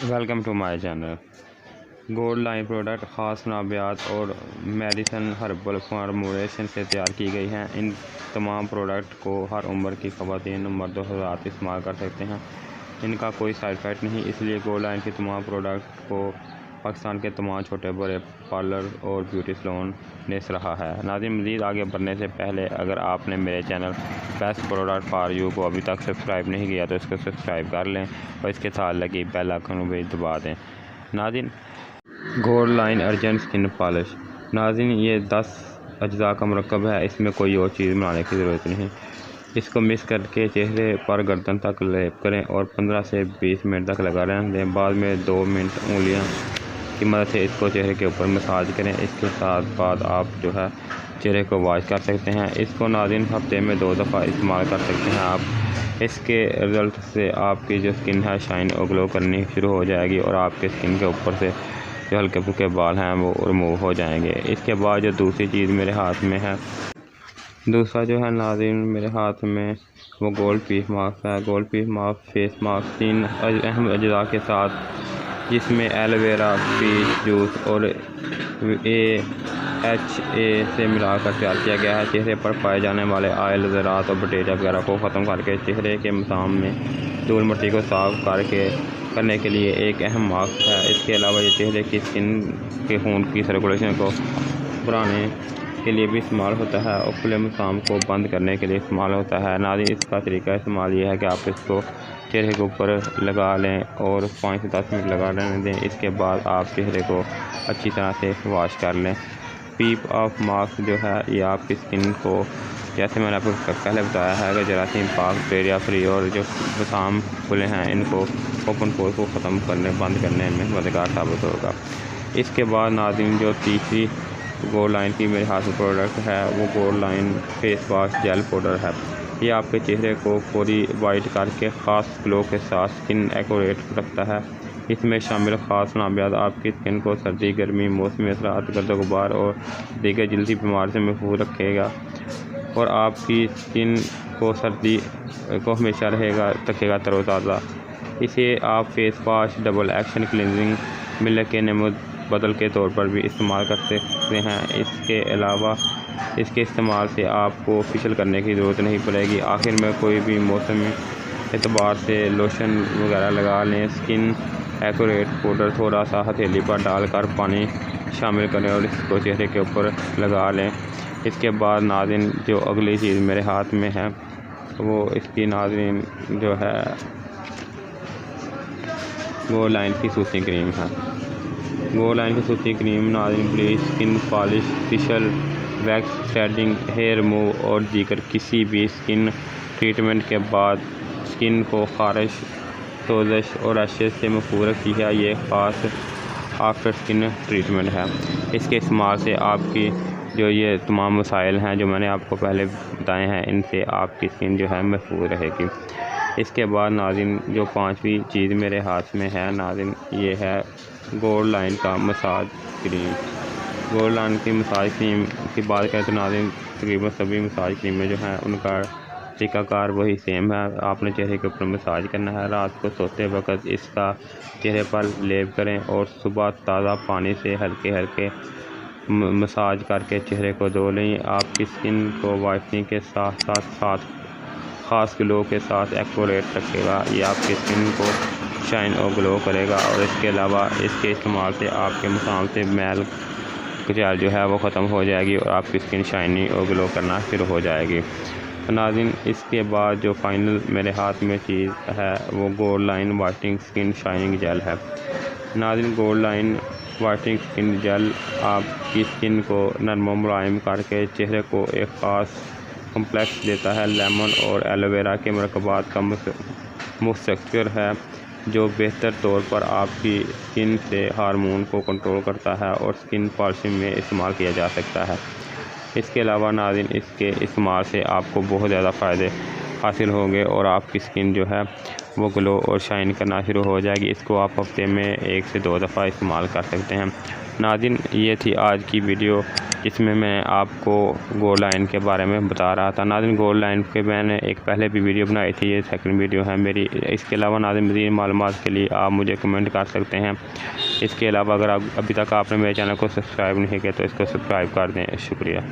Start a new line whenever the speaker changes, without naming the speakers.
Welcome to my channel. Gold line product ख़ास नाबियात और मेडिसन हर्बल फार्मूलेशन से तैयार की गई हैं। इन तमाम प्रोडक्ट को हर उम्र की ख़वातीन मर्द हज़रात इस्तेमाल कर सकते हैं। इनका कोई साइड इफ़ेक्ट नहीं, इसलिए गोल्ड लाइन के तमाम प्रोडक्ट को पाकिस्तान के तमाम छोटे बड़े पार्लर और ब्यूटी सैलून ने सराहा है। नाज़रीन, मज़ीद आगे बढ़ने से पहले अगर आपने मेरे channel best product for you को अभी तक सब्सक्राइब नहीं किया तो इसको सब्सक्राइब कर लें और इसके साथ लगी बेल आइकन भी दबा दें। नाज़रीन, gold line urgent skin polish. नाज़रीन, ये 10 अज्जा का मरकब है, इसमें कोई और चीज़ बनाने की ज़रूरत नहीं। इसको मिक्स करके चेहरे पर गर्दन तक लेप करें और 15 से 20 मिनट तक लगा रहने दें। बाद में 2 मिनट उंगलियां की मदद से इसको चेहरे के ऊपर मसाज करें। इसके साथ बाद आप जो है चेहरे को वॉश कर सकते हैं। इसको नाज़रीन हफ्ते में 2 दफ़ा इस्तेमाल कर सकते हैं आप। इसके रिज़ल्ट से आपकी जो स्किन है शाइन और ग्लो करनी शुरू हो जाएगी और आपके स्किन के ऊपर से जो हल्के फुल्के बाल हैं वो रिमूव हो जाएंगे। इसके बाद जो दूसरी चीज़ मेरे हाथ में है, दूसरा जो है नाज़रीन मेरे हाथ में वो गोल्ड पीस मास्क है। Gold piece mask face mask 3 अहम अज्जा के साथ, जिसमें एलोवेरा, पीच जूस और AHA से मिलाकर तैयार किया गया है। चेहरे पर पाए जाने वाले आयल, ज़रात और बैक्टीरिया वगैरह को ख़त्म करके चेहरे के मसाम में धूल मिट्टी को साफ करने के लिए एक अहम मास्क है। इसके अलावा ये चेहरे की स्किन के खून की सर्कुलेशन को बढ़ाने के लिए भी इस्तेमाल होता है और खुले मसाम को बंद करने के लिए इस्तेमाल होता है। नाज़रीन, इसका तरीका इस्तेमाल ये है कि आप इसको चेहरे के ऊपर लगा लें और 5 से 10 मिनट लगा रहने दें। इसके बाद आप चेहरे को अच्छी तरह से वॉश कर लें। पीप ऑफ मास्क जो है ये आपकी स्किन को, जैसे मैंने आपको पहले बताया है, कि जरासीम पाक, बैक्टीरिया फ्री और जो मसाम खुले हैं इनको ओपन पोर को ख़त्म करने बंद करने में मददगार साबित होगा। इसके बाद नाज़रीन जो तीसरी गोल्ड लाइन की मेरे हाथ में प्रोडक्ट है वो gold line face wash jail powder है। ये आपके चेहरे को पूरी वाइट करके ख़ास ग्लो के साथ स्किन एक्यूरेट रखता है। इसमें शामिल ख़ास नाबियात आपकी स्किन को सर्दी, गर्मी, मौसमी असरात, गर्द गुबार और दीगर जल्दी बीमारी से महफूज रखेगा और आपकी स्किन को सर्दी को हमेशा रखेगा तरोताज़ा। इसे आप face wash, double action cleansing, milk के नमूद बदल के तौर पर भी इस्तेमाल कर सकते हैं। इसके अलावा इसके इस्तेमाल से आपको फेशियल करने की ज़रूरत नहीं पड़ेगी। आखिर में कोई भी मौसम एतबार से लोशन वगैरह लगा लें। स्किन एक्यूरेट पाउडर थोड़ा सा हथेली पर डालकर पानी शामिल करें और इसको चेहरे के ऊपर लगा लें। इसके बाद नाज़रीन जो अगली चीज़ मेरे हाथ में है वो इसकी नाज़रीन जो है गोल्ड लाइन की सूती क्रीम है। गोल्ड लाइन की सूती क्रीम नाज़रीन bleach, skin polish, facial, wax, threading, hair remove और दीगर किसी भी स्किन ट्रीटमेंट के बाद स्किन को ख़ारिश, सोजश और रैशेज से महफूज रखती है। ये ख़ास आफ्टर स्किन ट्रीटमेंट है। इसके इस्तेमाल से आपकी जो ये तमाम मसाइल हैं जो मैंने आपको पहले बताए हैं, इनसे आपकी स्किन जो है महफूज रहेगी। इसके बाद नाज़रीन जो 5वीं चीज़ मेरे हाथ में है नाज़रीन, ये है गोल्ड लाइन का मसाज क्रीम। गोल्ड लाइन की मसाज क्रीम की बात करें तो नाज़रीन तकरीबन सभी मसाज क्रीमें जो हैं उनका तरीक़ाकार वही सेम है। आपने चेहरे के ऊपर मसाज करना है। रात को सोते वक्त इसका चेहरे पर लेप करें और सुबह ताज़ा पानी से हल्के हल्के मसाज करके चेहरे को धो लें। आपकी स्किन को वाइटनिंग के साथ ख़ास ग्लो के साथ एक्यूरेट रखेगा। ये आपकी स्किन को शाइन और ग्लो करेगा और इसके अलावा इसके इस्तेमाल से आपके मसाम से मैल कुचैल जो है वो ख़त्म हो जाएगी और आपकी स्किन शाइनी और ग्लो करना शुरू हो जाएगी। तो नाज़रीन, इसके बाद जो फाइनल मेरे हाथ में चीज़ है वो gold line whitening skin shining gel है। नाज़रीन, gold line whitening skin gel आपकी स्किन को नरम और मुलायम करके चेहरे को एक ख़ास कम्प्लेक्स देता है। लेमन और एलोवेरा के मरकबात का मुस्तर है जो बेहतर तौर पर आपकी स्किन से हार्मोन को कंट्रोल करता है और स्किन पॉलिशिंग में इस्तेमाल किया जा सकता है। इसके अलावा नाज़रीन इसके इस्तेमाल से आपको बहुत ज़्यादा फ़ायदे हासिल होंगे और आपकी स्किन जो है वो ग्लो और शाइन करना शुरू हो जाएगी। इसको आप हफ्ते में 1 से 2 दफ़ा इस्तेमाल कर सकते हैं। नाज़रीन, ये थी आज की वीडियो जिसमें मैं आपको गोल लाइन के बारे में बता रहा था। नाज़रीन, गोल लाइन के मैंने एक पहले भी वीडियो बनाई थी, ये सेकंड वीडियो है मेरी। इसके अलावा नाज़रीन, मज़ीद मालूमात के लिए आप मुझे कमेंट कर सकते हैं। इसके अलावा अगर आप अभी तक आपने मेरे चैनल को सब्सक्राइब नहीं किया तो इसको सब्सक्राइब कर दें। शुक्रिया।